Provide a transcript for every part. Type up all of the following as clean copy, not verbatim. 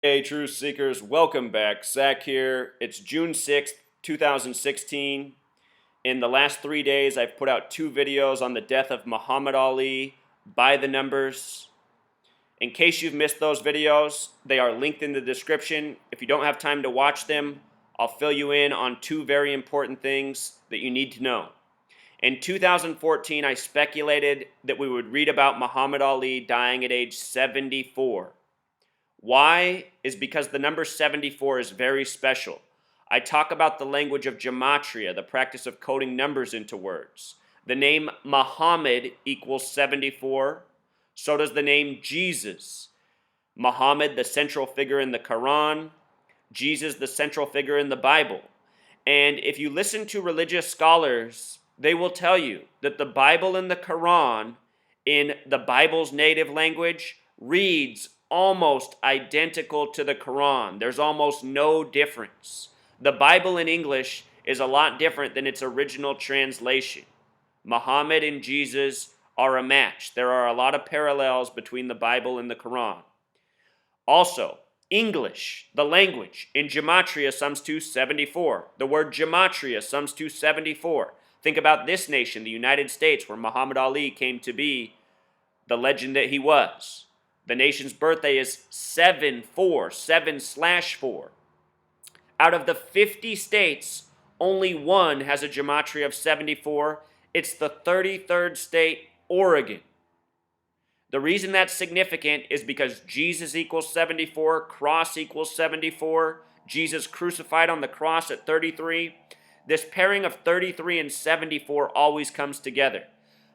Hey, truth seekers, welcome back. Zach here. It's June 6th, 2016. In the last 3 days, I've put out 2 videos on the death of Muhammad Ali by the numbers. In case you've missed those videos, they are linked in the description. If you don't have time to watch them, I'll fill you in on 2 very important things that you need to know. In 2014, I speculated that we would read about Muhammad Ali dying at age 74. Why? Is because the number 74 is very special. I talk about the language of gematria, the practice of coding numbers into words. The name Muhammad equals 74. So does the name Jesus. Muhammad, the central figure in the Quran. Jesus, the central figure in the Bible. And if you listen to religious scholars, they will tell you that the Bible and the Quran, in the Bible's native language, reads almost identical to the Quran. There's almost no difference. The Bible in English is a lot different than its original translation. Muhammad and Jesus are a match. There are a lot of parallels between the Bible and the Quran. Also, English, the language, in gematria sums to 74. The word gematria sums to 74. Think about this nation, the United States, where Muhammad Ali came to be the legend that he was. The nation's birthday is 7/4, 7/4. Out of the 50 states, only one has a gematria of 74. It's the 33rd state, Oregon. The reason that's significant is because Jesus equals 74, cross equals 74, Jesus crucified on the cross at 33. This pairing of 33 and 74 always comes together.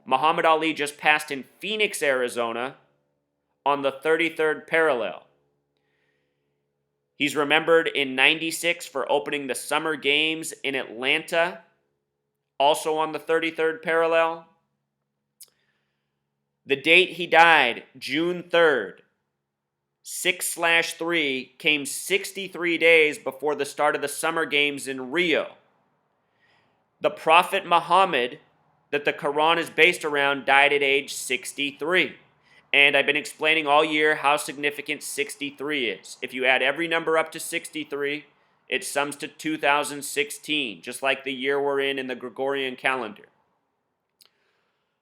Muhammad Ali just passed in Phoenix, Arizona on the 33rd parallel. He's remembered in 96 for opening the Summer Games in Atlanta, also on the 33rd parallel. The date he died, June 3rd, 6/3, came 63 days before the start of the Summer Games in Rio. The Prophet Muhammad, that the Quran is based around, died at age 63. And I've been explaining all year how significant 63 is. If you add every number up to 63, it sums to 2016, just like the year we're in the Gregorian calendar.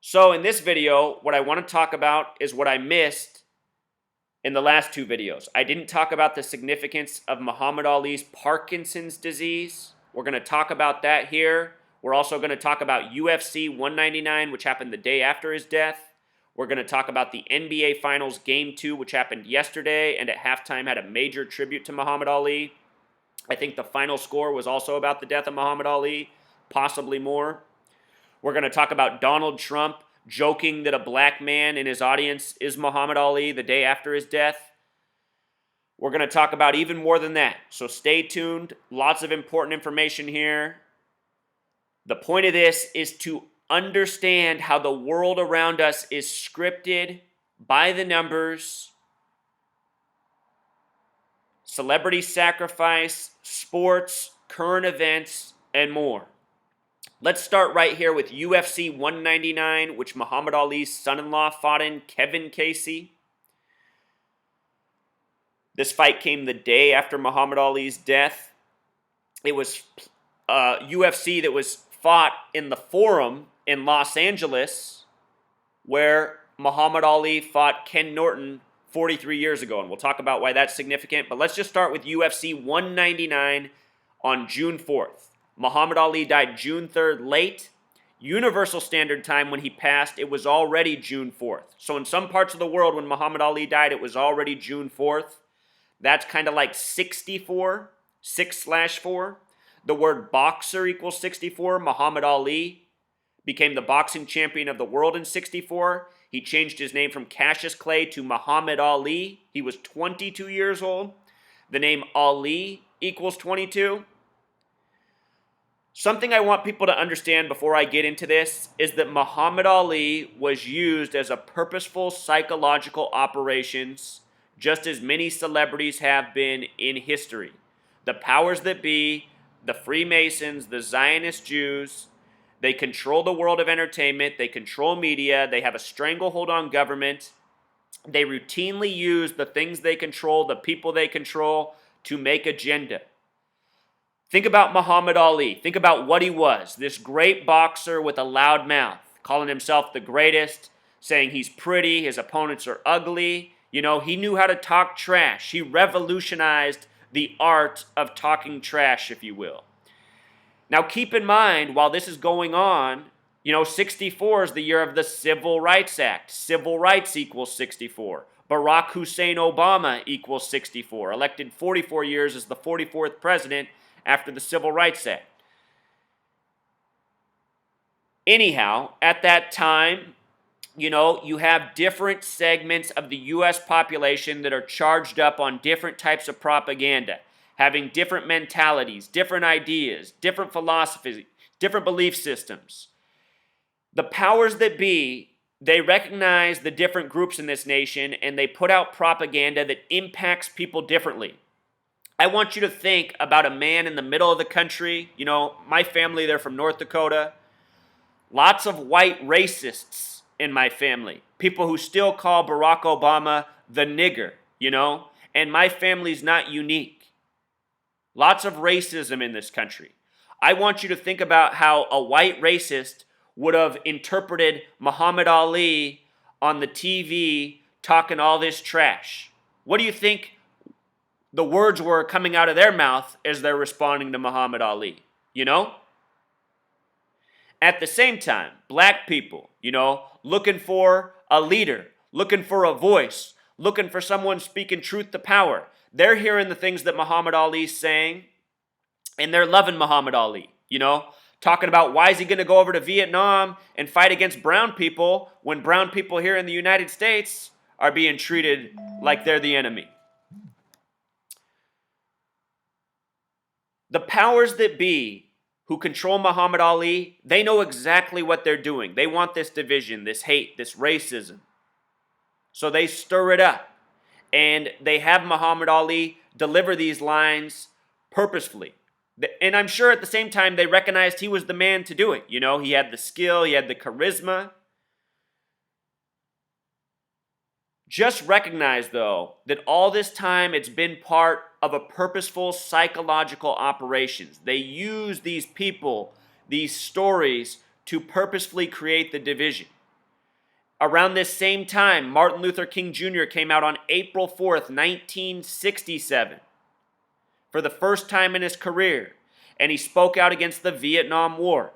So in this video, what I want to talk about is what I missed in the last 2 videos. I didn't talk about the significance of Muhammad Ali's Parkinson's disease. We're going to talk about that here. We're also going to talk about UFC 199, which happened the day after his death. We're going to talk about the NBA Finals Game 2, which happened yesterday, and at halftime had a major tribute to Muhammad Ali. I think the final score was also about the death of Muhammad Ali, possibly more. We're going to talk about Donald Trump joking that a black man in his audience is Muhammad Ali the day after his death. We're going to talk about even more than that, so stay tuned. Lots of important information here. The point of this is to understand how the world around us is scripted by the numbers, celebrity sacrifice, sports, current events, and more. Let's start right here with UFC 199, which Muhammad Ali's son-in-law fought in, Kevin Casey. This fight came the day after Muhammad Ali's death. It was UFC that was fought in the Forum in Los Angeles, where Muhammad Ali fought Ken Norton 43 years ago, and we'll talk about why that's significant. But let's just start with UFC 199 on June 4th. Muhammad Ali died June 3rd late. Universal Standard Time, when he passed, it was already June 4th. So in some parts of the world, when Muhammad Ali died, it was already June 4th. That's kind of like 64, 6/4. The word boxer equals 64. Muhammad Ali became the boxing champion of the world in 64. He changed his name from Cassius Clay to Muhammad Ali. He was 22 years old. The name Ali equals 22. Something I want people to understand before I get into this is that Muhammad Ali was used as a purposeful psychological operations, just as many celebrities have been in history. The powers that be, the Freemasons, the Zionist Jews, they control the world of entertainment, they control media, they have a stranglehold on government, They routinely use the things they control, the people they control, to make agenda. Think about Muhammad Ali. Think about what he was. This great boxer with a loud mouth, calling himself the greatest, saying he's pretty, his opponents are ugly. You know, he knew how to talk trash. He revolutionized the art of talking trash, if you will. Now, keep in mind, while this is going on, 64 is the year of the Civil Rights Act. Civil rights equals 64. Barack Hussein Obama equals 64. Elected 44 years as the 44th president after the Civil Rights Act. Anyhow, at that time, you have different segments of the U.S. population that are charged up on different types of propaganda, having different mentalities, different ideas, different philosophies, different belief systems. The powers that be, they recognize the different groups in this nation, and they put out propaganda that impacts people differently. I want you to think about a man in the middle of the country. My family, they're from North Dakota. Lots of white racists in my family. People who still call Barack Obama the nigger, and my family's not unique. Lots of racism in this country. I want you to think about how a white racist would have interpreted Muhammad Ali on the TV talking all this trash. What do you think the words were coming out of their mouth as they're responding to Muhammad Ali? At the same time, black people, looking for a leader, looking for a voice, looking for someone speaking truth to power. They're hearing the things that Muhammad Ali's saying, and they're loving Muhammad Ali, talking about why is he going to go over to Vietnam and fight against brown people when brown people here in the United States are being treated like they're the enemy. The powers that be who control Muhammad Ali, they know exactly what they're doing. They want this division, this hate, this racism. So they stir it up. And they have Muhammad Ali deliver these lines purposefully. And I'm sure at the same time they recognized he was the man to do it. He had the skill, he had the charisma. Just recognize, though, that all this time it's been part of a purposeful psychological operations. They use these people, these stories, to purposefully create the division. Around this same time, Martin Luther King Jr. came out on April 4th, 1967, for the first time in his career, and he spoke out against the Vietnam War.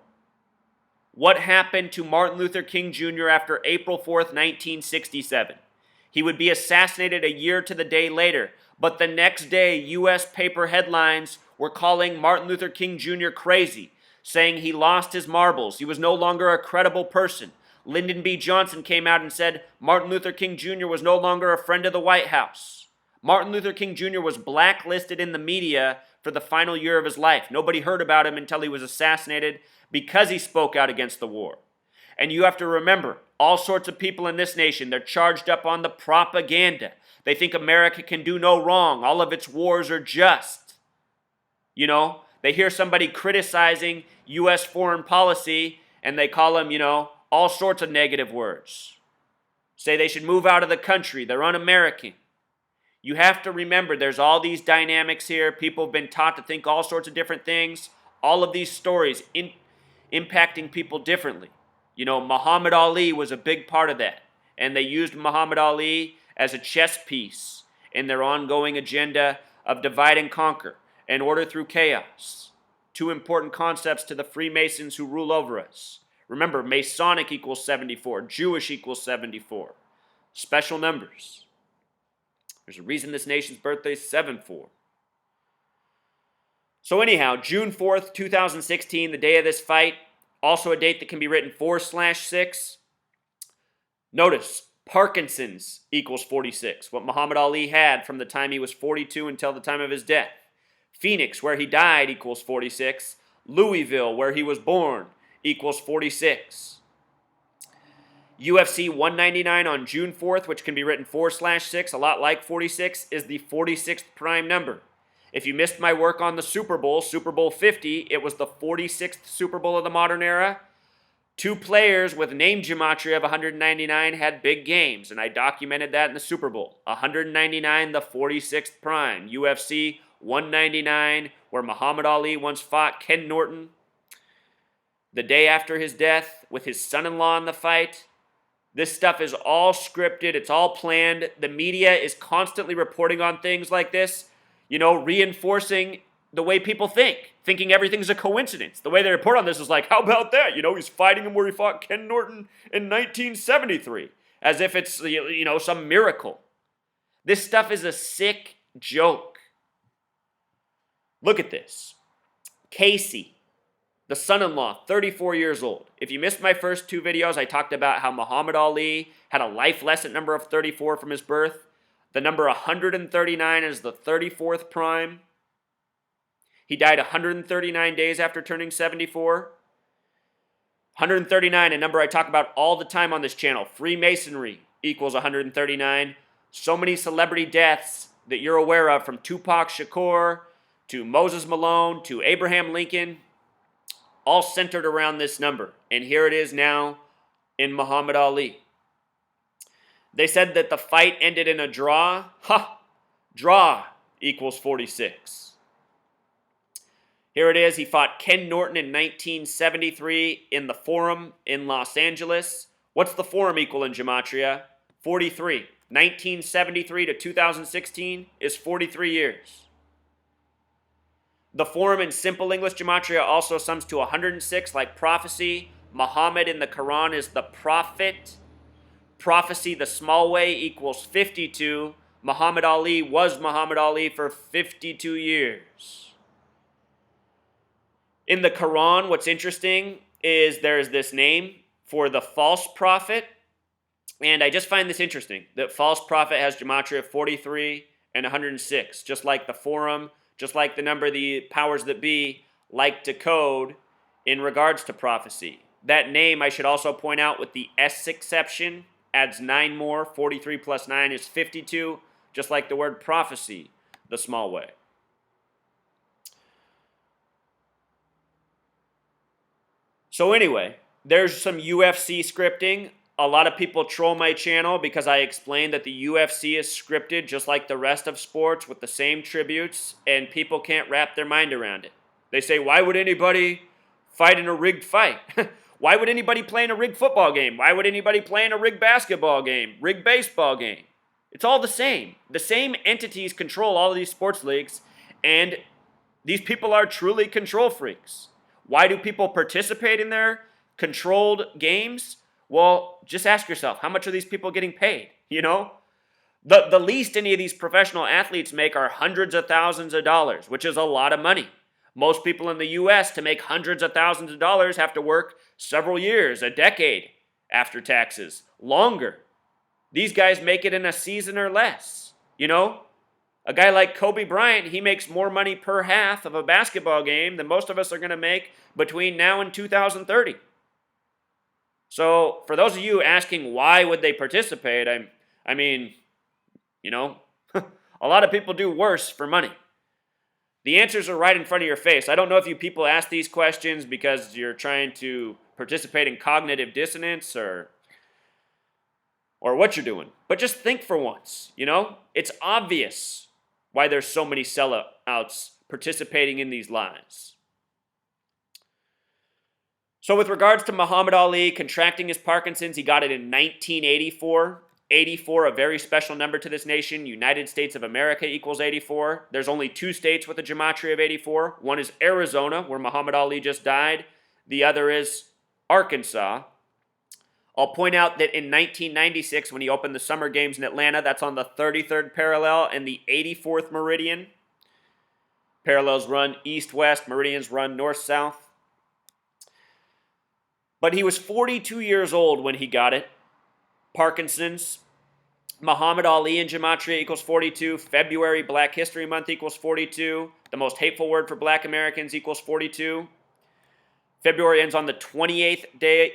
What happened to Martin Luther King Jr. after April 4th, 1967? He would be assassinated a year to the day later, but the next day, U.S. paper headlines were calling Martin Luther King Jr. crazy, saying he lost his marbles, he was no longer a credible person. Lyndon B. Johnson came out and said Martin Luther King Jr. was no longer a friend of the White House. Martin Luther King Jr. was blacklisted in the media for the final year of his life. Nobody heard about him until he was assassinated because he spoke out against the war. And you have to remember, all sorts of people in this nation, they're charged up on the propaganda. They think America can do no wrong. All of its wars are just. They hear somebody criticizing U.S. foreign policy and they call them, all sorts of negative words. Say they should move out of the country. They're un-American. You have to remember there's all these dynamics here. People have been taught to think all sorts of different things. All of these stories impacting people differently. Muhammad Ali was a big part of that. And they used Muhammad Ali as a chess piece in their ongoing agenda of divide and conquer and order through chaos. Two important concepts to the Freemasons who rule over us. Remember, Masonic equals 74. Jewish equals 74. Special numbers. There's a reason this nation's birthday is 7-4. So anyhow, June 4th, 2016, the day of this fight, also a date that can be written 4/6. Notice, Parkinson's equals 46, what Muhammad Ali had from the time he was 42 until the time of his death. Phoenix, where he died, equals 46. Louisville, where he was born, equals 46. UFC 199 on June 4th, which can be written 4/6, a lot like 46, is the 46th prime number. If you missed my work on the Super Bowl, Super Bowl 50, it was the 46th Super Bowl of the modern era. Two players with name gematria of 199 had big games, and I documented that in the Super Bowl. 199, the 46th prime. UFC 199, where Muhammad Ali once fought Ken Norton. The day after his death, with his son-in-law in the fight. This stuff is all scripted. It's all planned. The media is constantly reporting on things like this, reinforcing the way people think, thinking everything's a coincidence. The way they report on this is like, how about that? He's fighting him where he fought Ken Norton in 1973, as if it's, some miracle. This stuff is a sick joke. Look at this. Casey, the son-in-law, 34 years old. If you missed my first two videos, I talked about how Muhammad Ali had a life lesson number of 34 from his birth. The number 139 is the 34th prime. He died 139 days after turning 74. 139, a number I talk about all the time on this channel. Freemasonry equals 139. So many celebrity deaths that you're aware of, from Tupac Shakur to Moses Malone to Abraham Lincoln, all centered around this number. And here it is now in Muhammad Ali. They said that the fight ended in a draw. Draw equals 46. Here it is. He fought Ken Norton in 1973 in the Forum in Los Angeles. What's the Forum equal in gematria? 43. 1973 to 2016 is 43 years. The Forum in simple English gematria also sums to 106, like prophecy. Muhammad in the Quran is the prophet. Prophecy, the small way, equals 52. Muhammad Ali was Muhammad Ali for 52 years. In the Quran, what's interesting is there's this name for the false prophet. And I just find this interesting, that false prophet has gematria 43 and 106, just like the Forum, just like the number the powers that be like to code in regards to prophecy. That name, I should also point out, with the S exception, adds 9 more. 43 plus 9 is 52, just like the word prophecy, the small way. So anyway, there's some UFC scripting. A lot of people troll my channel because I explained that the UFC is scripted just like the rest of sports with the same tributes, and people can't wrap their mind around it. They say, why would anybody fight in a rigged fight? Why would anybody play in a rigged football game? Why would anybody play in a rigged basketball game, rigged baseball game? It's all the same. The same entities control all of these sports leagues, and these people are truly control freaks. Why do people participate in their controlled games? Well, just ask yourself, how much are these people getting paid? The least any of these professional athletes make are hundreds of thousands of dollars, which is a lot of money. Most people in the U.S. to make hundreds of thousands of dollars have to work several years, a decade after taxes, longer. These guys make it in a season or less. A guy like Kobe Bryant, he makes more money per half of a basketball game than most of us are going to make between now and 2030. So for those of you asking why would they participate, I mean, a lot of people do worse for money. The answers are right in front of your face. I don't know if you people ask these questions because you're trying to participate in cognitive dissonance or what you're doing, but just think for once, It's obvious why there's so many sellouts participating in these lies. So with regards to Muhammad Ali contracting his Parkinson's, he got it in 1984. 84, a very special number to this nation. United States of America equals 84. There's only 2 states with a gematria of 84. One is Arizona, where Muhammad Ali just died. The other is Arkansas. I'll point out that in 1996, when he opened the Summer Games in Atlanta, that's on the 33rd parallel and the 84th meridian. Parallels run east-west, meridians run north-south. But he was 42 years old when he got it. Parkinson's. Muhammad Ali in gematria equals 42. February, Black History Month, equals 42. The most hateful word for Black Americans equals 42. February ends on the 28th day.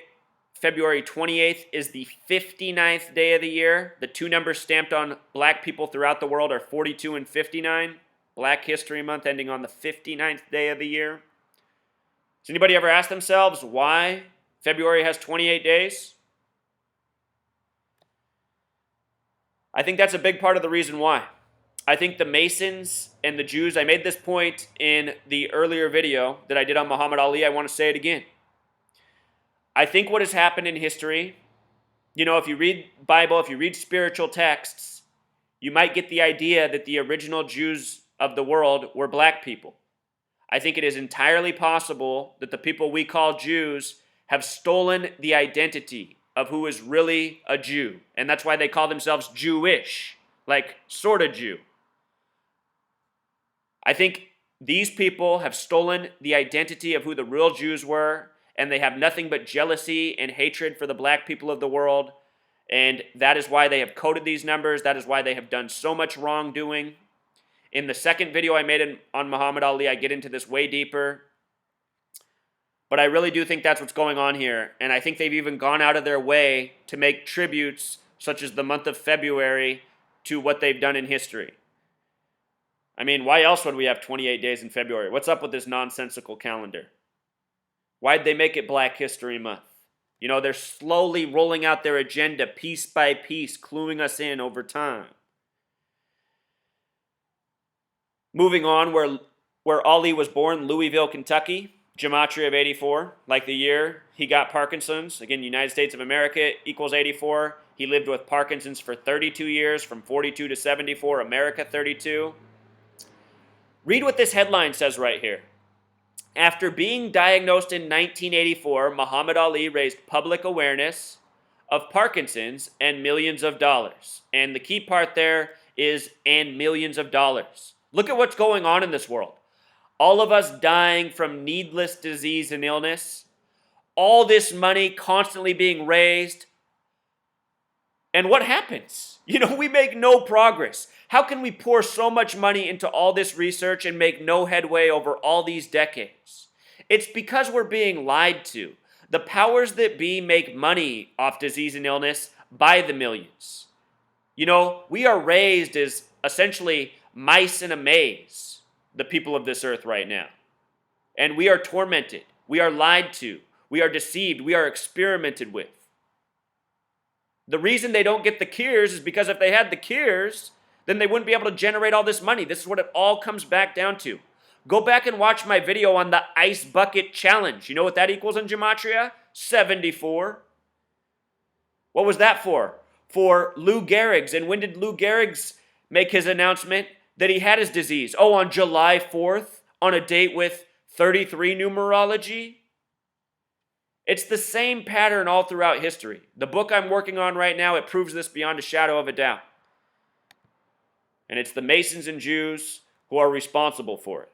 February 28th is the 59th day of the year. The 2 numbers stamped on Black people throughout the world are 42 and 59. Black History Month ending on the 59th day of the year. Does anybody ever ask themselves why February has 28 days. I think that's a big part of the reason why. I think the Masons and the Jews, I made this point in the earlier video that I did on Muhammad Ali. I want to say it again. I think what has happened in history, if you read Bible, if you read spiritual texts, you might get the idea that the original Jews of the world were black people. I think it is entirely possible that the people we call Jews have stolen the identity of who is really a Jew. And that's why they call themselves Jewish, like sort of Jew. I think these people have stolen the identity of who the real Jews were, and they have nothing but jealousy and hatred for the black people of the world. And that is why they have coded these numbers. That is why they have done so much wrongdoing. In the second video I made on Muhammad Ali, I get into this way deeper. But I really do think that's what's going on here. And I think they've even gone out of their way to make tributes, such as the month of February, to what they've done in history. I mean, why else would we have 28 days in February? What's up with this nonsensical calendar? Why'd they make it Black History Month? They're slowly rolling out their agenda piece by piece, cluing us in over time. Moving on, where Ali was born, Louisville, Kentucky, gematria of 84, like the year he got Parkinson's. Again, United States of America equals 84. He lived with Parkinson's for 32 years, from 42 to 74, America 32. Read what this headline says right here. After being diagnosed in 1984, Muhammad Ali raised public awareness of Parkinson's and millions of dollars. And the key part there is and millions of dollars. Look at what's going on in this world. All of us dying from needless disease and illness. All this money constantly being raised. And what happens? We make no progress. How can we pour so much money into all this research and make no headway over all these decades? It's because we're being lied to. The powers that be make money off disease and illness by the millions. We are raised as essentially mice in a maze, the people of this earth right now. And we are tormented. We are lied to. We are deceived. We are experimented with. The reason they don't get the cures is because if they had the cures, then they wouldn't be able to generate all this money. This is what it all comes back down to. Go back and watch my video on the ice bucket challenge. You know what that equals in gematria? 74. What was that for? For Lou Gehrig's. And when did Lou Gehrig's make his announcement that he had his disease? Oh, on July 4th, on a date with 33 numerology? It's the same pattern all throughout history. The book I'm working on right now, it proves this beyond a shadow of a doubt. And it's the Masons and Jews who are responsible for it.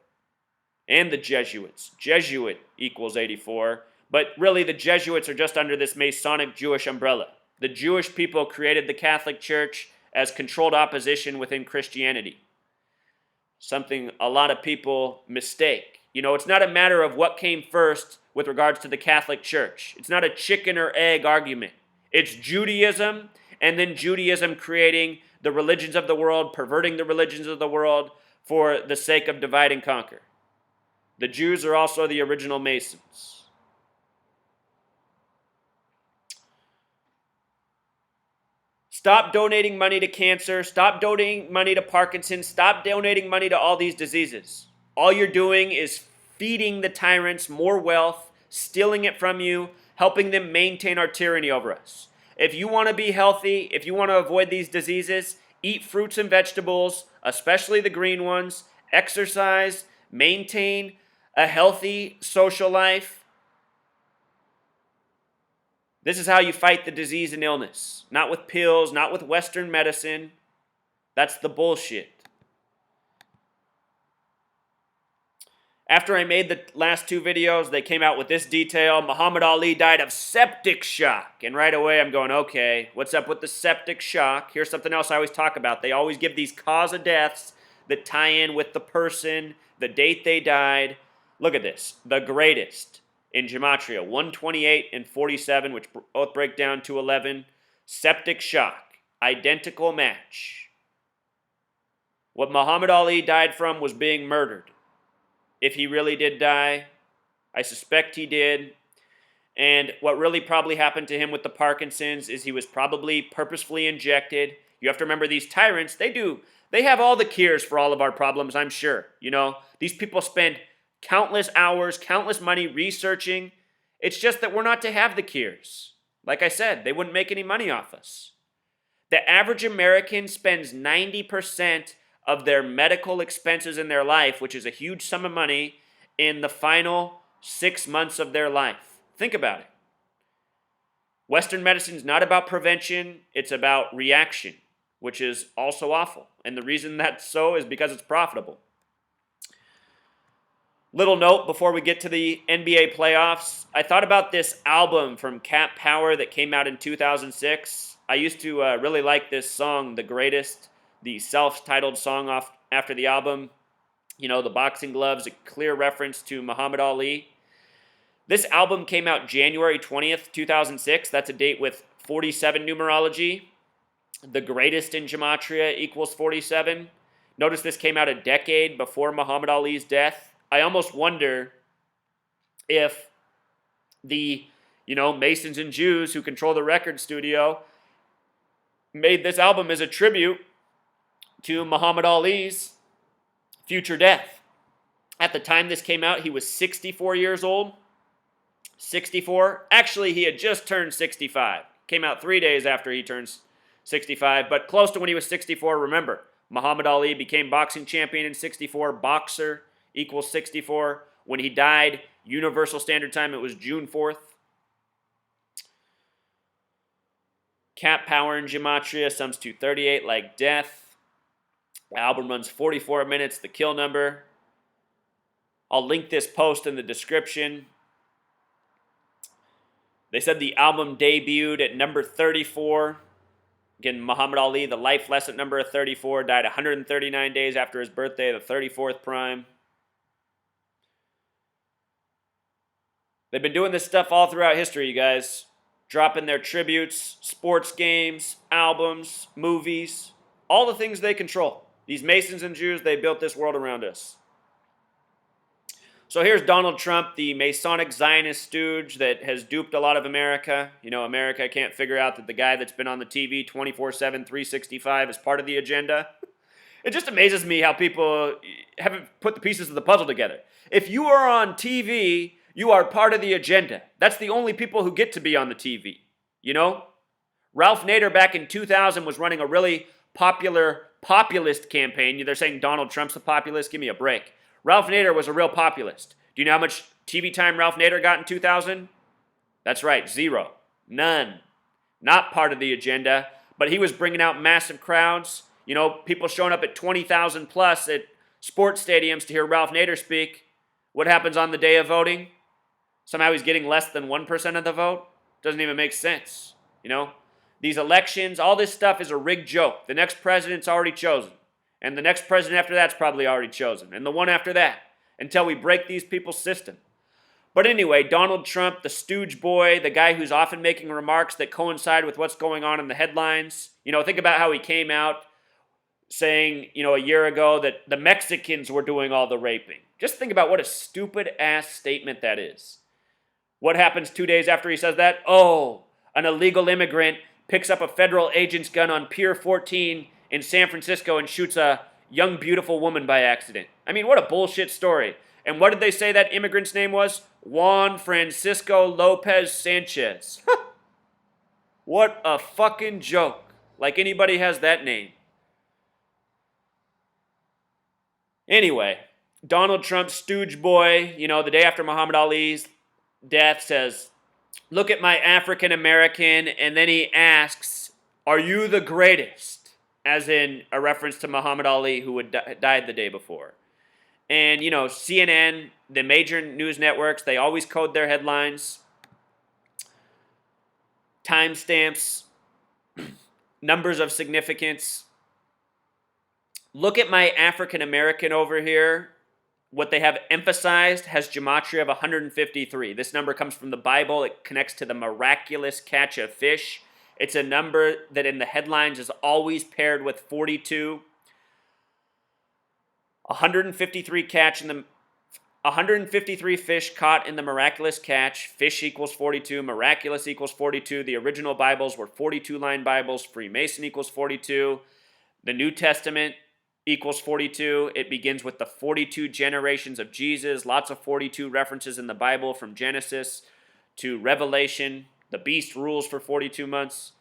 And the Jesuits. Jesuit equals 84. But really, the Jesuits are just under this Masonic Jewish umbrella. The Jewish people created the Catholic Church as controlled opposition within Christianity. Something a lot of people mistake. It's not a matter of what came first with regards to the Catholic Church. It's not a chicken or egg argument. It's Judaism, and then Judaism creating the religions of the world, perverting the religions of the world for the sake of divide and conquer. The Jews are also the original Masons. Stop donating money to cancer. Stop donating money to Parkinson. Stop donating money to all these diseases. All you're doing is feeding the tyrants more wealth, stealing it from you, helping them maintain our tyranny over us. If you want to be healthy, if you want to avoid these diseases, eat fruits and vegetables, especially the green ones, exercise, maintain a healthy social life. This is how you fight the disease and illness. Not with pills, not with Western medicine. That's the bullshit. After I made the last two videos, they came out with this detail. Muhammad Ali died of septic shock. And right away I'm going, okay, what's up with the septic shock? Here's something else I always talk about. They always give these cause of deaths that tie in with the person, the date they died. Look at this. The greatest in gematria, 128 and 47, which both break down to 11. Septic shock, identical match. What Muhammad Ali died from was being murdered. If he really did die, I suspect he did. And what really probably happened to him with the Parkinson's is he was probably purposefully injected. You have to remember these tyrants, they have all the cures for all of our problems, I'm sure. These people spend countless hours, countless money researching. It's just that we're not to have the cures. Like I said, they wouldn't make any money off us. The average American spends 90% of their medical expenses in their life, which is a huge sum of money, in the final 6 months of their life. Think about it. Western medicine is not about prevention, it's about reaction, which is also awful. And the reason that's so is because it's profitable. Little note before we get to the NBA playoffs. I thought about this album from Cat Power that came out in 2006. I used to really like this song, The Greatest, the self-titled song after the album. The boxing gloves, a clear reference to Muhammad Ali. This album came out January 20th, 2006. That's a date with 47 numerology. The greatest in Gematria equals 47. Notice this came out a decade before Muhammad Ali's death. I almost wonder if the, Masons and Jews who control the record studio made this album as a tribute to Muhammad Ali's future death. At the time this came out, he was 64 years old. 64. Actually, he had just turned 65. Came out 3 days after he turns 65, but close to when he was 64. Remember, Muhammad Ali became boxing champion in 64. Boxer equals 64. When he died, Universal Standard Time, it was June 4th. Cat Power in Gematria sums to 38 like death. The album runs 44 minutes, the kill number. I'll link this post in the description. They said the album debuted at number 34. Again, Muhammad Ali, the life lesson number of 34, died 139 days after his birthday, the 34th prime. They've been doing this stuff all throughout history, you guys. Dropping their tributes, sports games, albums, movies, all the things they control. These Masons and Jews, they built this world around us. So here's Donald Trump, the Masonic Zionist stooge that has duped a lot of America. America can't figure out that the guy that's been on the TV 24/7, 365 is part of the agenda. It just amazes me how people haven't put the pieces of the puzzle together. If you are on TV, you are part of the agenda. That's the only people who get to be on the TV. Ralph Nader back in 2000 was running a really popular populist campaign. They're saying Donald Trump's a populist. Give me a break. Ralph Nader was a real populist. Do you know how much TV time Ralph Nader got in 2000? That's right, 0. None. Not part of the agenda, but he was bringing out massive crowds. People showing up at 20,000 plus at sports stadiums to hear Ralph Nader speak. What happens on the day of voting? Somehow he's getting less than 1% of the vote? Doesn't even make sense. These elections, all this stuff is a rigged joke. The next president's already chosen. And the next president after that's probably already chosen. And the one after that. Until we break these people's system. But anyway, Donald Trump, the stooge boy, the guy who's often making remarks that coincide with what's going on in the headlines. Think about how he came out saying, a year ago that the Mexicans were doing all the raping. Just think about what a stupid-ass statement that is. What happens 2 days after he says that? Oh, an illegal immigrant picks up a federal agent's gun on Pier 14 in San Francisco and shoots a young, beautiful woman by accident. I mean, what a bullshit story. And what did they say that immigrant's name was? Juan Francisco Lopez Sanchez. What a fucking joke. Like anybody has that name. Anyway, Donald Trump, stooge boy, the day after Muhammad Ali's death says, look at my African American, and then he asks, are you the greatest? As in a reference to Muhammad Ali, who had died the day before. And, CNN, the major news networks, they always code their headlines. Timestamps, numbers of significance. Look at my African American over here. What they have emphasized has gematria of 153. This number comes from the Bible. It connects to the miraculous catch of fish. It's a number that in the headlines is always paired with 42. 153 catch in the 153 fish caught in the miraculous catch. Fish equals 42. Miraculous equals 42. The original Bibles were 42-line Bibles. Freemason equals 42. The New Testament equals 42. It begins with the 42 generations of Jesus. Lots of 42 references in the Bible from Genesis to Revelation. The beast rules for 42 months.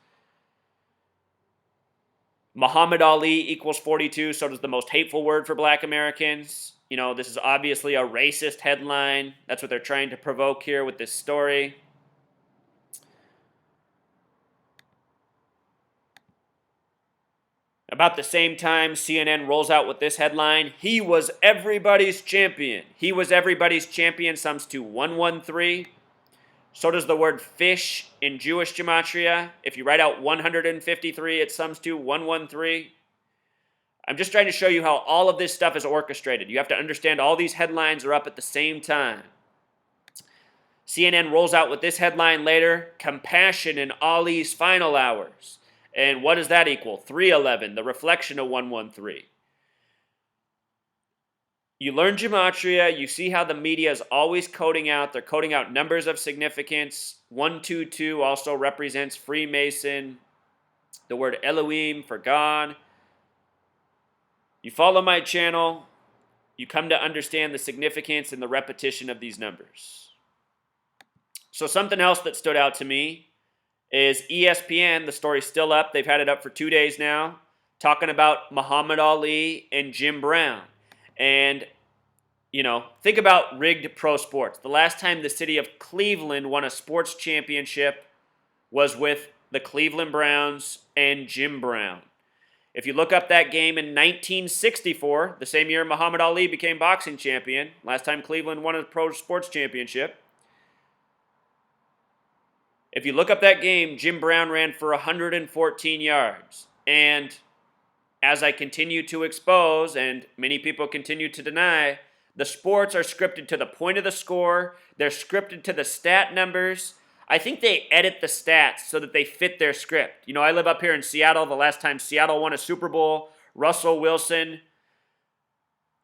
Muhammad Ali equals 42. So does the most hateful word for black Americans. You know, this is obviously a racist headline. That's what they're trying to provoke here with this story. About the same time, CNN rolls out with this headline: he was everybody's champion. He was everybody's champion sums to 113. So does the word fish in Jewish gematria. If you write out 153, it sums to 113. I'm just trying to show you how all of this stuff is orchestrated. You have to understand all these headlines are up at the same time. CNN rolls out with this headline later: compassion in Ali's final hours. And what does that equal? 311, the reflection of 113. You learn gematria, you see how the media is always coding out. They're coding out numbers of significance. 122 also represents Freemason. The word Elohim for God. You follow my channel, you come to understand the significance and the repetition of these numbers. So something else that stood out to me is ESPN, the story's still up, they've had it up for 2 days now, talking about Muhammad Ali and Jim Brown. And, you know, think about rigged pro sports. The last time the city of Cleveland won a sports championship was with the Cleveland Browns and Jim Brown. If you look up that game in 1964, the same year Muhammad Ali became boxing champion, last time Cleveland won a pro sports championship. If you look up that game, Jim Brown ran for 114 yards. And as I continue to expose, and many people continue to deny, the sports are scripted to the point of the score. They're scripted to the stat numbers. I think they edit the stats so that they fit their script. You know, I live up here in Seattle. The last time Seattle won a Super Bowl, Russell Wilson,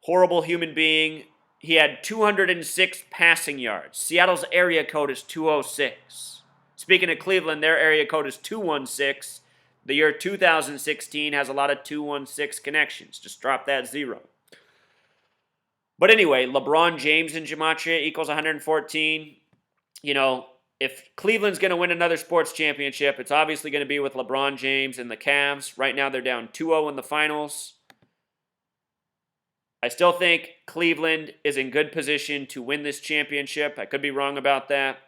horrible human being, he had 206 passing yards. Seattle's area code is 206. Speaking of Cleveland, their area code is 216. The year 2016 has a lot of 216 connections. Just drop that zero. But anyway, LeBron James in gematria equals 114. You know, if Cleveland's going to win another sports championship, it's obviously going to be with LeBron James and the Cavs. Right now they're down 2-0 in the finals. I still think Cleveland is in good position to win this championship. I could be wrong about that,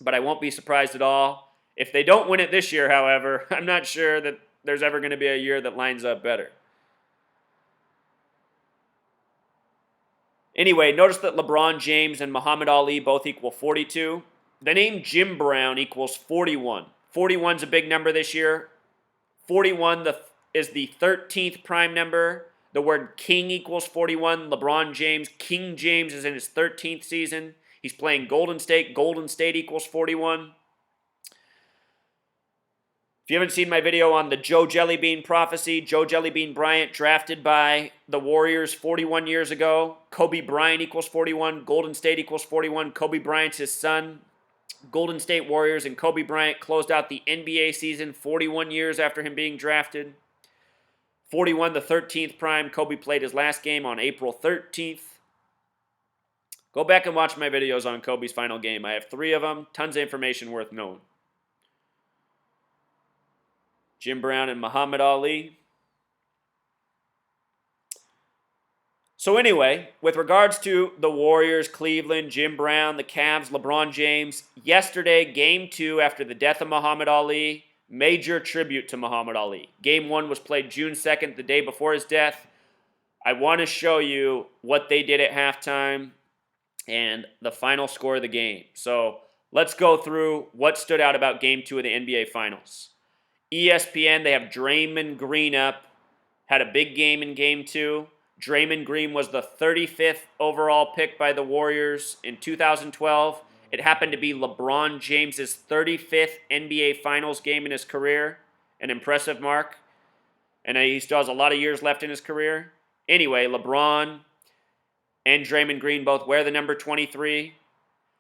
but I won't be surprised at all. If they don't win it this year, however, I'm not sure that there's ever going to be a year that lines up better. Anyway, notice that LeBron James and Muhammad Ali both equal 42. The name Jim Brown equals 41. 41 is a big number this year. 41 is the 13th prime number. The word king equals 41. LeBron James, King James, is in his 13th season. He's playing Golden State. Golden State equals 41. If you haven't seen my video on the Joe Jellybean prophecy, Joe Jellybean Bryant drafted by the Warriors 41 years ago. Kobe Bryant equals 41. Golden State equals 41. Kobe Bryant's his son. Golden State Warriors and Kobe Bryant closed out the NBA season 41 years after him being drafted. 41, the 13th prime. Kobe played his last game on April 13th. Go back and watch my videos on Kobe's final game. I have 3 of them. Tons of information worth knowing. Jim Brown and Muhammad Ali. So anyway, with regards to the Warriors, Cleveland, Jim Brown, the Cavs, LeBron James, yesterday, Game 2 after the death of Muhammad Ali, major tribute to Muhammad Ali. Game 1 was played June 2nd, the day before his death. I want to show you what they did at halftime and the final score of the game. So let's go through what stood out about Game 2 of the NBA Finals. ESPN, they have Draymond Green up, had a big game in Game 2. Draymond Green was the 35th overall pick by the Warriors in 2012. It happened to be LeBron James's 35th NBA Finals game in his career, an impressive mark. And he still has a lot of years left in his career. Anyway, LeBron and Draymond Green both wear the number 23.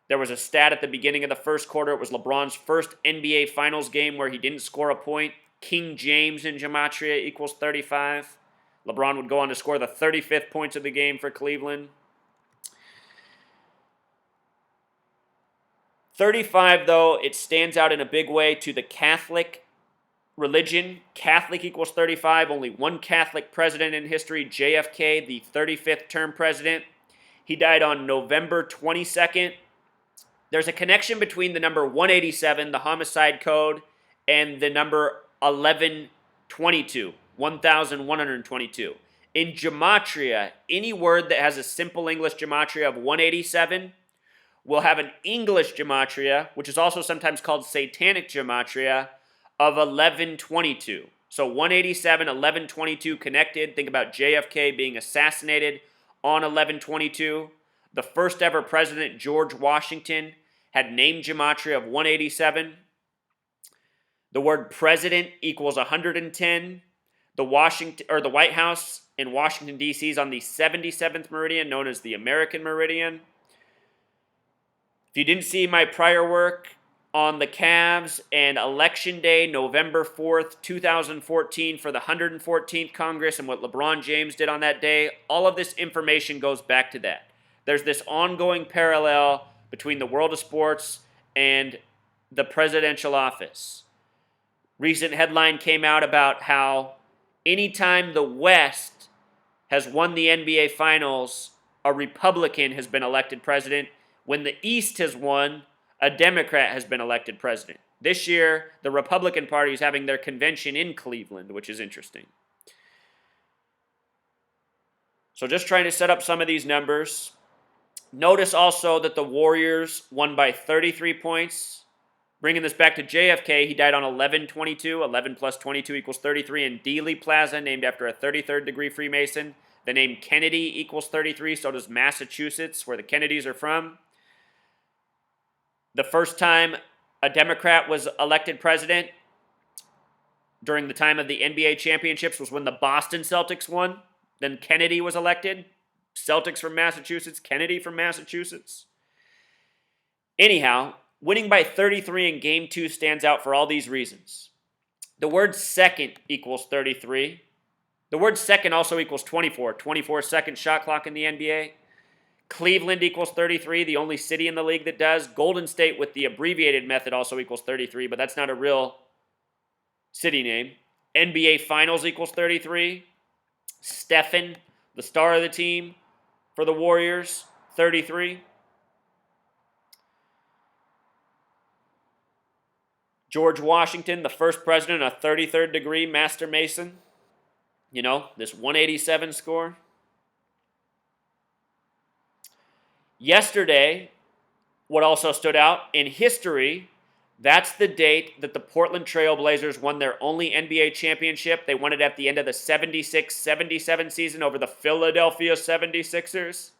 There was a stat at the beginning of the first quarter. It was LeBron's first NBA Finals game where he didn't score a point. King James in Gematria equals 35. LeBron would go on to score the 35th points of the game for Cleveland. 35, though, it stands out in a big way to the Catholic religion. Catholic equals 35. Only one Catholic president in history, JFK, the 35th term president. He died on November 22nd. There's a connection between the number 187, the homicide code, and the number 1122, 1122. In Gematria, any word that has a simple English Gematria of 187 will have an English Gematria, which is also sometimes called Satanic Gematria, of 1122. So 187, 1122 connected. Think about JFK being assassinated on 1122. The first ever president, George Washington, had name gematria of 187. The word president equals 110. The White House in Washington, D.C. is on the 77th meridian, known as the American meridian. If you didn't see my prior work on the Cavs and Election Day, November 4th, 2014, for the 114th Congress and what LeBron James did on that day, all of this information goes back to that. There's this ongoing parallel between the world of sports and the presidential office. Recent headline came out about how anytime the West has won the NBA Finals, a Republican has been elected president. When the East has won, a Democrat has been elected president. This year, the Republican Party is having their convention in Cleveland, which is interesting. So just trying to set up some of these numbers. Notice also that the Warriors won by 33 points. Bringing this back to JFK, he died on 11/22. 11 plus 22 equals 33 in Dealey Plaza, named after a 33rd degree Freemason. The name Kennedy equals 33, so does Massachusetts, where the Kennedys are from. The first time a Democrat was elected president during the time of the NBA championships was when the Boston Celtics won. Then Kennedy was elected. Celtics from Massachusetts, Kennedy from Massachusetts. Anyhow, winning by 33 in Game 2 stands out for all these reasons. The word second equals 33. The word second also equals 24. 24-second shot clock in the NBA. Cleveland equals 33, the only city in the league that does. Golden State with the abbreviated method also equals 33, but that's not a real city name. NBA Finals equals 33. Stephen, the star of the team for the Warriors, 33. George Washington, the first president, a 33rd degree Master Mason. You know, this 187 score. Yesterday, what also stood out in history, that's the date that the Portland Trail Blazers won their only NBA championship. They won it at the end of the 76-77 season over the Philadelphia 76ers.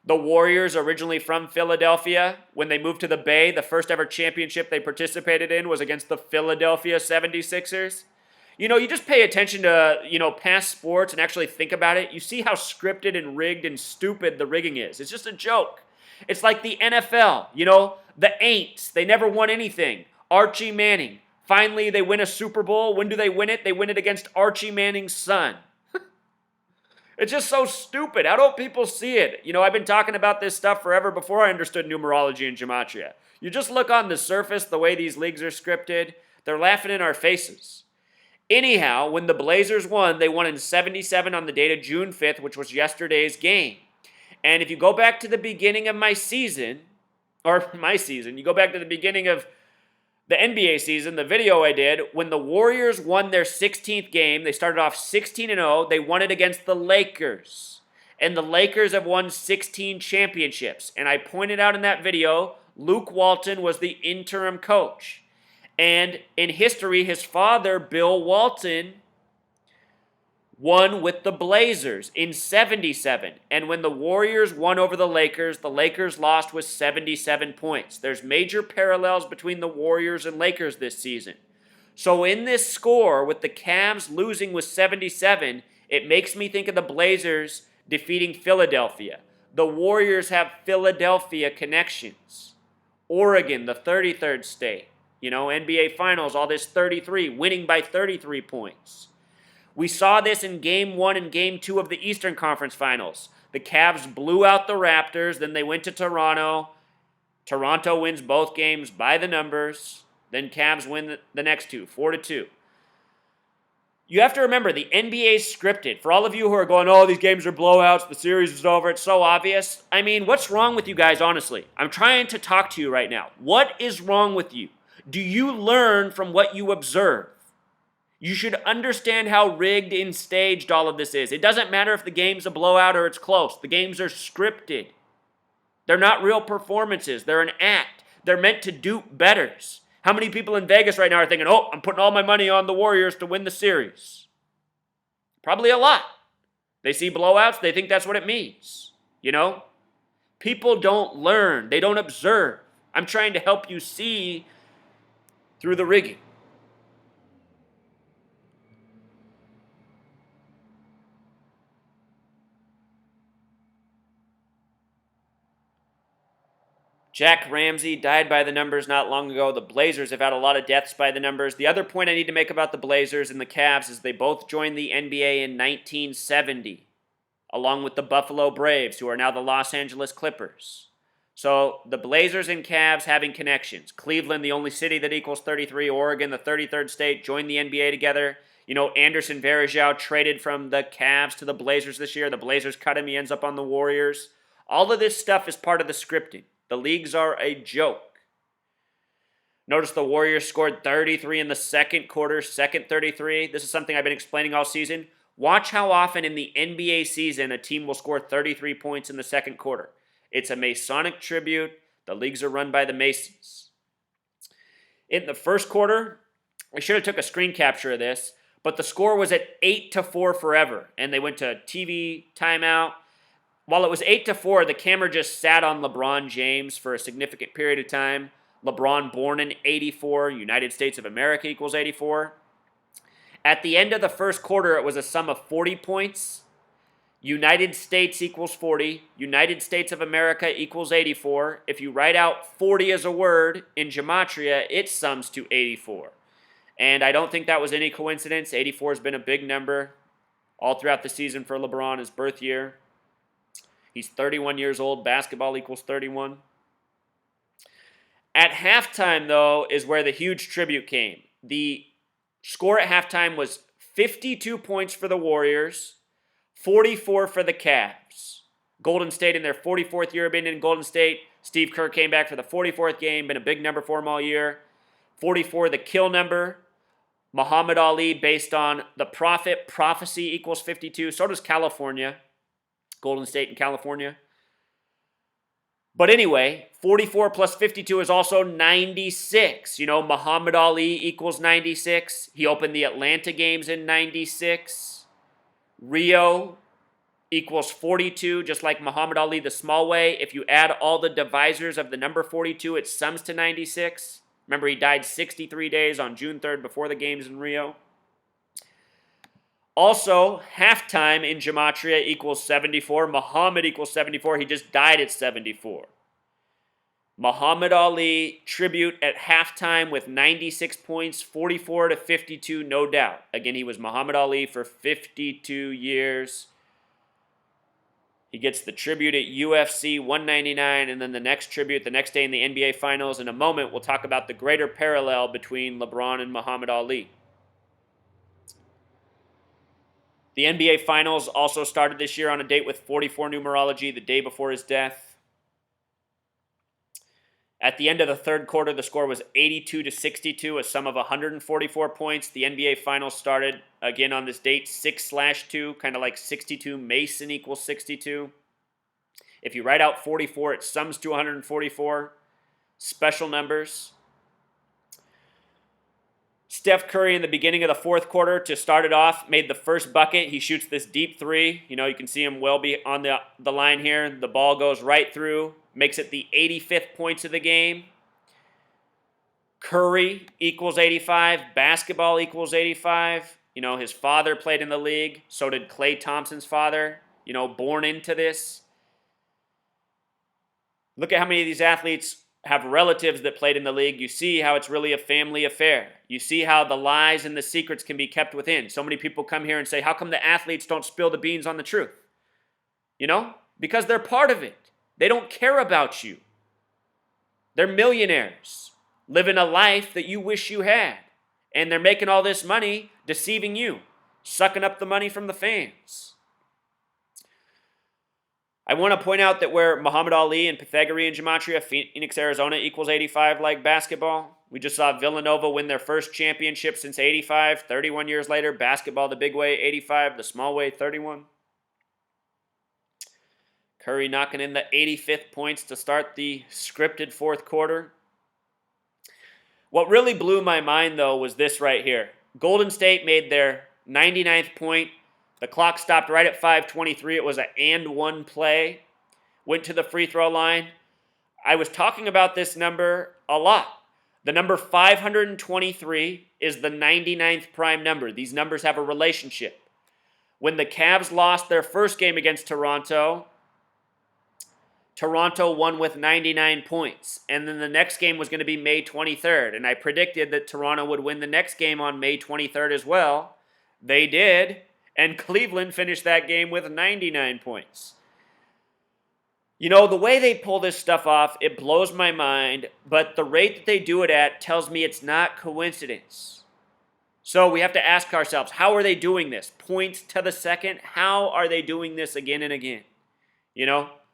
The Warriors, originally from Philadelphia, when they moved to the Bay, the first ever championship they participated in was against the Philadelphia 76ers. You know, you just pay attention to, past sports and actually think about it. You see how scripted and rigged and stupid the rigging is. It's just a joke. It's like the NFL, the Aints. They never won anything. Archie Manning. Finally, they win a Super Bowl. When do they win it? They win it against Archie Manning's son. It's just so stupid. How don't people see it? I've been talking about this stuff forever before I understood numerology and gematria. You just look on the surface, the way these leagues are scripted, they're laughing in our faces. Anyhow, when the Blazers won, they won in 77 on the date of June 5th, which was yesterday's game. And if you go back to the beginning of you go back to the beginning of the NBA season, the video I did, when the Warriors won their 16th game, they started off 16-0, they won it against the Lakers. And the Lakers have won 16 championships. And I pointed out in that video, Luke Walton was the interim coach. And in history, his father, Bill Walton, won with the Blazers in 77. And when the Warriors won over the Lakers lost with 77 points. There's major parallels between the Warriors and Lakers this season. So in this score, with the Cavs losing with 77, it makes me think of the Blazers defeating Philadelphia. The Warriors have Philadelphia connections. Oregon, the 33rd state. NBA Finals, all this 33, winning by 33 points. We saw this in Game 1 and Game 2 of the Eastern Conference Finals. The Cavs blew out the Raptors, then they went to Toronto. Toronto wins both games by the numbers. Then Cavs win the next two, 4-2. You have to remember, the NBA is scripted. For all of you who are going, oh, these games are blowouts, the series is over, it's so obvious. I mean, what's wrong with you guys, honestly? I'm trying to talk to you right now. What is wrong with you? Do you learn from what you observe? You should understand how rigged and staged all of this is. It doesn't matter if the game's a blowout or it's close. The games are scripted. They're not real performances. They're an act. They're meant to dupe bettors. How many people in Vegas right now are thinking, oh, I'm putting all my money on the Warriors to win the series? Probably a lot. They see blowouts, they think that's what it means. People don't learn. They don't observe. I'm trying to help you see through the rigging. Jack Ramsey died by the numbers not long ago. The Blazers have had a lot of deaths by the numbers. The other point I need to make about the Blazers and the Cavs is they both joined the NBA in 1970, along with the Buffalo Braves, who are now the Los Angeles Clippers. So the Blazers and Cavs having connections. Cleveland, the only city that equals 33. Oregon, the 33rd state, joined the NBA together. Anderson Varejao traded from the Cavs to the Blazers this year. The Blazers cut him. He ends up on the Warriors. All of this stuff is part of the scripting. The leagues are a joke. Notice the Warriors scored 33 in the second quarter, second 33. This is something I've been explaining all season. Watch how often in the NBA season a team will score 33 points in the second quarter. It's a Masonic tribute. The leagues are run by the Masons. In the first quarter, I should have took a screen capture of this, but the score was at 8-4 forever, and they went to TV timeout. While it was 8-4, the camera just sat on LeBron James for a significant period of time. LeBron, born in 84, United States of America equals 84. At the end of the first quarter, it was a sum of 40 points. United States equals 40. United States of America equals 84. If you write out 40 as a word in gematria, it sums to 84. And I don't think that was any coincidence. 84 has been a big number all throughout the season for LeBron, his birth year. He's 31 years old. Basketball equals 31. At halftime, though, is where the huge tribute came. The score at halftime was 52 points for the Warriors, 44 for the Cavs. Golden State in their 44th year of being in Golden State. Steve Kerr came back for the 44th game, been a big number for him all year. 44, the kill number. Muhammad Ali, based on the prophet, prophecy equals 52. So does California. Golden State and California. But anyway, 44 plus 52 is also 96. Muhammad Ali equals 96. He opened the Atlanta games in 96. Rio equals 42, just like Muhammad Ali the small way. If you add all the divisors of the number 42, it sums to 96. Remember, he died 63 days on June 3rd before the games in Rio. Also, halftime in gematria equals 74. Muhammad equals 74. He just died at 74. Muhammad Ali tribute at halftime with 96 points, 44-52, no doubt. Again, he was Muhammad Ali for 52 years. He gets the tribute at UFC 199, and then the next tribute the next day in the NBA Finals. In a moment, we'll talk about the greater parallel between LeBron and Muhammad Ali. The NBA Finals also started this year on a date with 44 numerology, the day before his death. At the end of the third quarter, the score was 82-62, a sum of 144 points. The NBA Finals started again on this date, 6/2, kind of like 62 Mason equals 62. If you write out 44, it sums to 144. Special numbers. Steph Curry in the beginning of the fourth quarter to start it off made the first bucket. He shoots this deep three. You can see him well be on the line here. The ball goes right through, makes it the 85th points of the game. Curry equals 85. Basketball equals 85. His father played in the league. So did Klay Thompson's father. born into this. Look at how many of these athletes have relatives that played in the league. You see how it's really a family affair. You see how the lies and the secrets can be kept within. So many people come here and say, how come the athletes don't spill the beans on the truth? Because they're part of it. They don't care about you. They're millionaires, living a life that you wish you had. And they're making all this money deceiving you, sucking up the money from the fans. I want to point out that where Muhammad Ali and Pythagorean gematria, Phoenix, Arizona equals 85 like basketball. We just saw Villanova win their first championship since 85, 31 years later. Basketball the big way, 85, the small way, 31. Curry knocking in the 85th points to start the scripted fourth quarter. What really blew my mind, though, was this right here. Golden State made their 99th point. The clock stopped right at 5:23. It was an and one play. Went to the free throw line. I was talking about this number a lot. The number 523 is the 99th prime number. These numbers have a relationship. When the Cavs lost their first game against Toronto, Toronto won with 99 points. And then the next game was going to be May 23rd. And I predicted that Toronto would win the next game on May 23rd as well. They did. And Cleveland finished that game with 99 points. The way they pull this stuff off, it blows my mind. But the rate that they do it at tells me it's not coincidence. So we have to ask ourselves, how are they doing this? Points to the second? How are they doing this again and again?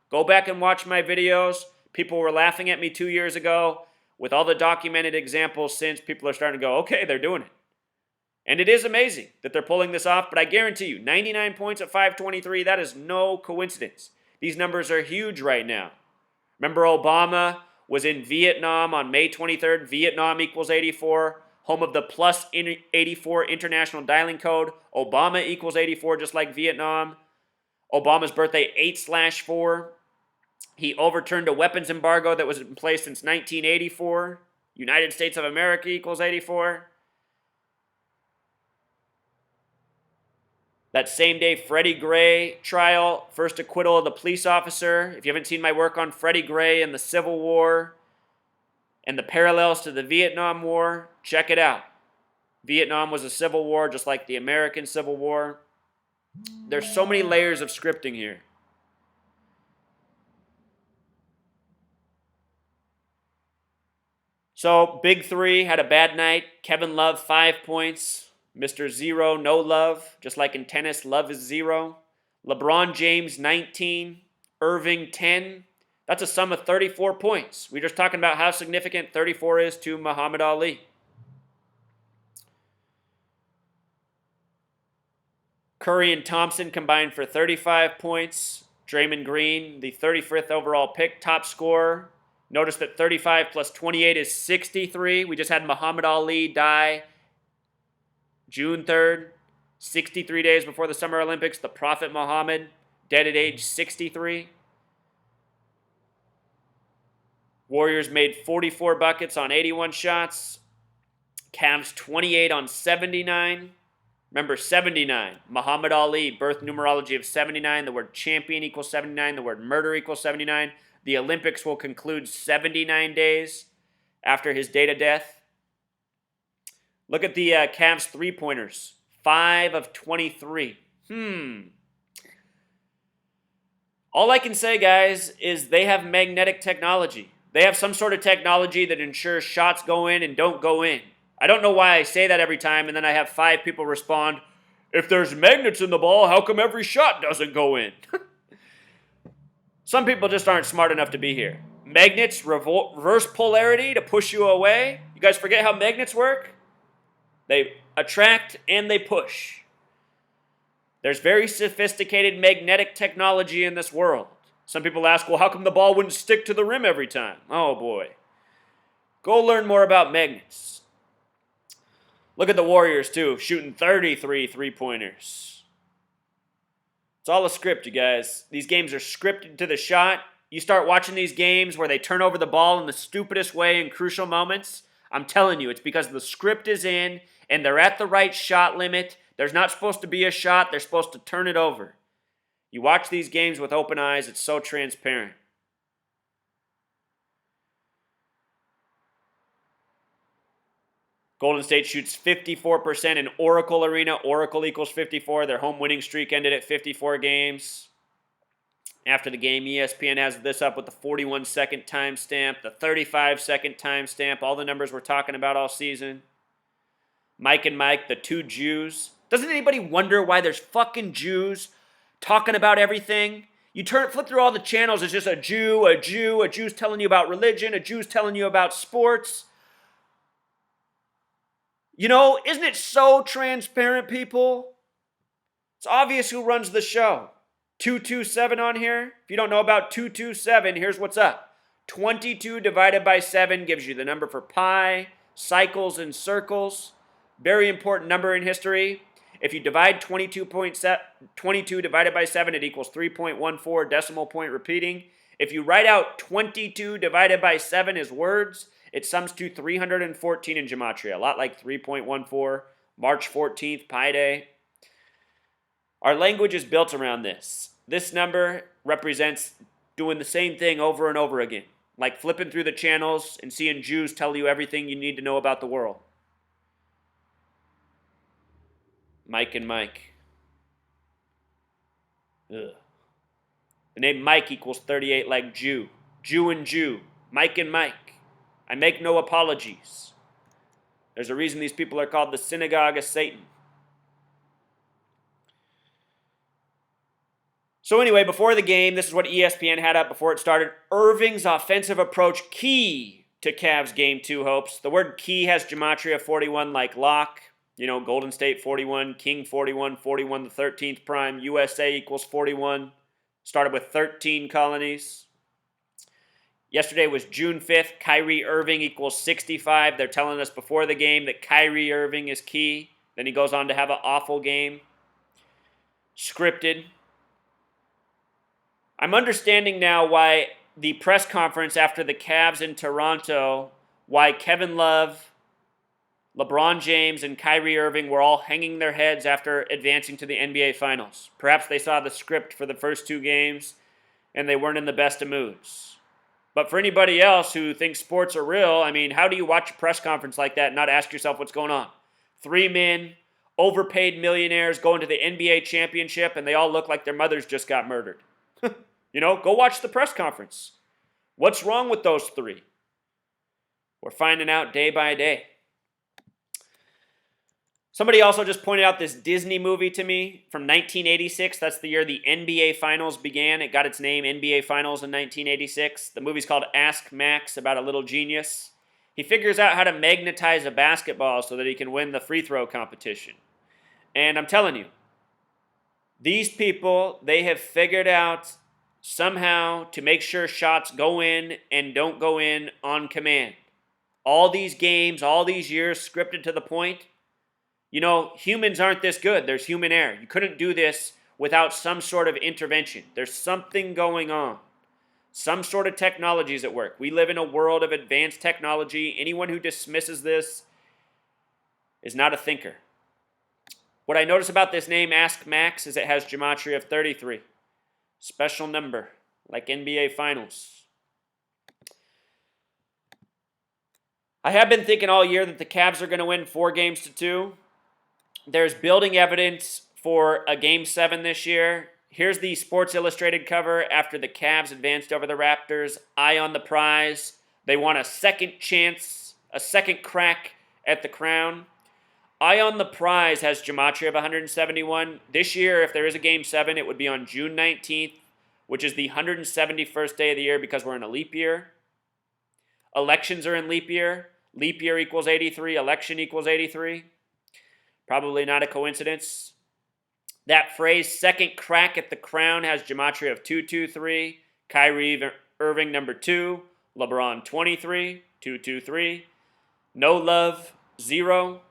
Go back and watch my videos. People were laughing at me 2 years ago. With all the documented examples since, people are starting to go, okay, they're doing it. And it is amazing that they're pulling this off, but I guarantee you, 99 points at 5:23, that is no coincidence. These numbers are huge right now. Remember Obama was in Vietnam on May 23rd. Vietnam equals 84, home of the plus 84 international dialing code. Obama equals 84, just like Vietnam. Obama's birthday, 8/4. He overturned a weapons embargo that was in place since 1984. United States of America equals 84. That same day, Freddie Gray trial, first acquittal of the police officer. If you haven't seen my work on Freddie Gray and the Civil War and the parallels to the Vietnam War, check it out. Vietnam was a civil war just like the American Civil War. There's so many layers of scripting here. So, Big Three had a bad night. Kevin Love, 5 points. Mr. Zero, no love. Just like in tennis, love is zero. LeBron James, 19. Irving, 10. That's a sum of 34 points. We're just talking about how significant 34 is to Muhammad Ali. Curry and Thompson combined for 35 points. Draymond Green, the 35th overall pick, top scorer. Notice that 35 plus 28 is 63. We just had Muhammad Ali die June 3rd, 63 days before the Summer Olympics. The Prophet Muhammad, dead at age 63. Warriors made 44 buckets on 81 shots. Cavs 28 on 79. Remember, 79. Muhammad Ali, birth numerology of 79. The word champion equals 79. The word murder equals 79. The Olympics will conclude 79 days after his date of death. Look at the Cavs three-pointers. 5 of 23. All I can say, guys, is they have magnetic technology. They have some sort of technology that ensures shots go in and don't go in. I don't know why I say that every time, and then I have 5 people respond, if there's magnets in the ball, how come every shot doesn't go in? Some people just aren't smart enough to be here. Magnets, reverse polarity to push you away. You guys forget how magnets work? They attract and they push. There's very sophisticated magnetic technology in this world. Some people ask, well, how come the ball wouldn't stick to the rim every time? Oh, boy. Go learn more about magnets. Look at the Warriors, too, shooting 33 three-pointers. It's all a script, you guys. These games are scripted to the shot. You start watching these games where they turn over the ball in the stupidest way in crucial moments. I'm telling you, it's because the script is in and they're at the right shot limit. There's not supposed to be a shot. They're supposed to turn it over. You watch these games with open eyes. It's so transparent. Golden State shoots 54% in Oracle Arena. Oracle equals 54. Their home winning streak ended at 54 games. After the game, ESPN has this up with the 41-second timestamp, the 35-second timestamp, all the numbers we're talking about all season. Mike and Mike, the two Jews. Doesn't anybody wonder why there's fucking Jews talking about everything? You flip through all the channels, it's just a Jew's telling you about religion, a Jew's telling you about sports. You know, isn't it so transparent, people? It's obvious who runs the show. 227 on here. If you don't know about 227, here's what's up. 22 divided by 7 gives you the number for pi, cycles, and circles. Very important number in history. If you divide 22 divided by 7, it equals 3.14, decimal point repeating. If you write out 22 divided by 7 as words, it sums to 314 in gematria, a lot like 3.14, March 14th, Pi Day. Our language is built around this. This number represents doing the same thing over and over again, like flipping through the channels and seeing Jews tell you everything you need to know about the world. Mike and Mike. Ugh. The name Mike equals 38 like Jew. Jew and Jew. Mike and Mike. I make no apologies. There's a reason these people are called the synagogue of Satan. So anyway, before the game, this is what ESPN had up before it started. Irving's offensive approach key to Cavs Game 2 hopes. The word key has gematria 41 like lock. You know, Golden State 41, King 41, 41 the 13th prime, USA equals 41. Started with 13 colonies. Yesterday was June 5th. Kyrie Irving equals 65. They're telling us before the game that Kyrie Irving is key. Then he goes on to have an awful game. Scripted. I'm understanding now why the press conference after the Cavs in Toronto, why Kevin Love, LeBron James, and Kyrie Irving were all hanging their heads after advancing to the NBA Finals. Perhaps they saw the script for the first two games and they weren't in the best of moods. But for anybody else who thinks sports are real, I mean, how do you watch a press conference like that and not ask yourself what's going on? 3 men, overpaid millionaires going to the NBA championship and they all look like their mothers just got murdered. You know, go watch the press conference. What's wrong with those three? We're finding out day by day. Somebody also just pointed out this Disney movie to me from 1986. That's the year the NBA Finals began. It got its name, NBA Finals, in 1986. The movie's called Ask Max, about a little genius. He figures out how to magnetize a basketball so that he can win the free throw competition. And I'm telling you, these people, they have figured out somehow to make sure shots go in and don't go in on command. All these games, all these years, scripted to the point. You know, humans aren't this good. There's human error. You couldn't do this without some sort of intervention. There's something going on. Some sort of technology is at work. We live in a world of advanced technology. Anyone who dismisses this is not a thinker. What I notice about this name, Ask Max, is it has gematria of 33. Special number, like NBA Finals. I have been thinking all year that the Cavs are going to win 4-2. There's building evidence for a Game 7 this year. Here's the Sports Illustrated cover after the Cavs advanced over the Raptors. Eye on the prize. They want a second chance, a second crack at the crown. Eye on the prize has gematria of 171. This year, if there is a Game 7, it would be on June 19th, which is the 171st day of the year because we're in a leap year. Elections are in leap year. Leap year equals 83. Election equals 83. Probably not a coincidence. That phrase, second crack at the crown, has gematria of 223. Kyrie Irving, number 2. LeBron, 23. 223. No love, 0.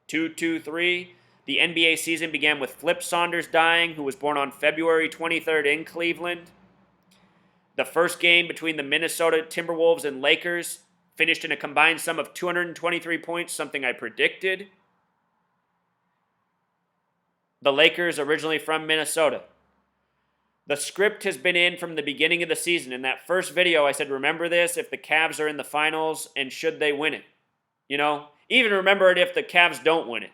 223. The NBA season began with Flip Saunders dying, who was born on February 23rd in Cleveland. The first game between the Minnesota Timberwolves and Lakers finished in a combined sum of 223 points, something I predicted. The Lakers, originally from Minnesota. The script has been in from the beginning of the season. In that first video, I said, remember this if the Cavs are in the finals and should they win it? You know, even remember it if the Cavs don't win it.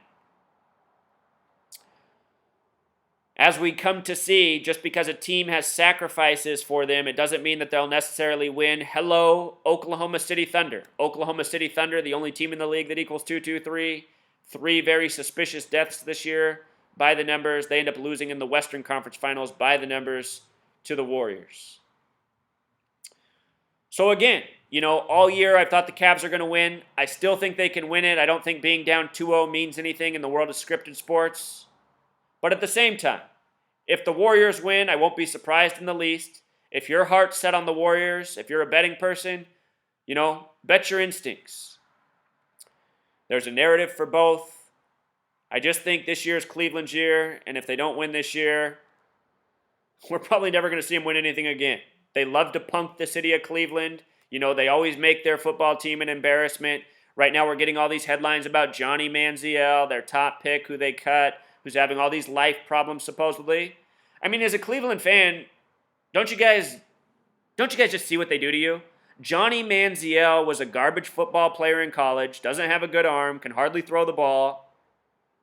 As we come to see, just because a team has sacrifices for them, it doesn't mean that they'll necessarily win. Hello, Oklahoma City Thunder. Oklahoma City Thunder, the only team in the league that equals 2-2-3. 3 very suspicious deaths this year by the numbers. They end up losing in the Western Conference Finals by the numbers to the Warriors. So again, you know, all year I've thought the Cavs are going to win. I still think they can win it. I don't think being down 2-0 means anything in the world of scripted sports. But at the same time, if the Warriors win, I won't be surprised in the least. If your heart's set on the Warriors, if you're a betting person, you know, bet your instincts. There's a narrative for both. I just think this year's Cleveland's year, and if they don't win this year, we're probably never going to see them win anything again. They love to punk the city of Cleveland. You know, they always make their football team an embarrassment. Right now we're getting all these headlines about Johnny Manziel, their top pick, who they cut, who's having all these life problems supposedly. I mean, as a Cleveland fan, don't you guys just see what they do to you? Johnny Manziel was a garbage football player in college, doesn't have a good arm, can hardly throw the ball.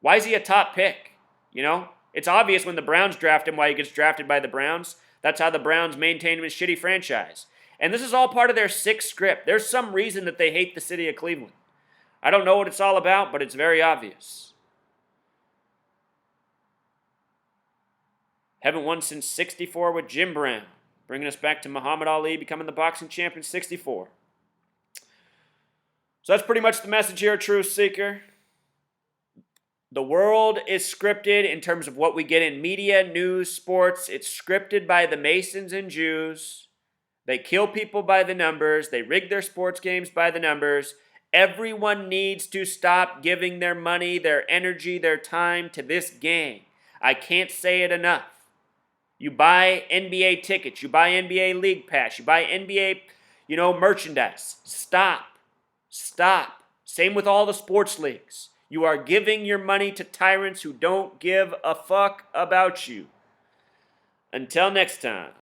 Why is he a top pick? You know, it's obvious when the Browns draft him why he gets drafted by the Browns. That's how the Browns maintain him as shitty franchise. And this is all part of their sick script. There's some reason that they hate the city of Cleveland. I don't know what it's all about, but it's very obvious. Haven't won since 64 with Jim Brown, bringing us back to Muhammad Ali becoming the boxing champion in 64. So that's pretty much the message here, Truth Seeker. The world is scripted in terms of what we get in media, news, sports. It's scripted by the Masons and Jews. They kill people by the numbers. They rig their sports games by the numbers. Everyone needs to stop giving their money, their energy, their time to this game. I can't say it enough. You buy NBA tickets, you buy NBA League Pass, you buy NBA, merchandise. Stop. Same with all the sports leagues. You are giving your money to tyrants who don't give a fuck about you. Until next time.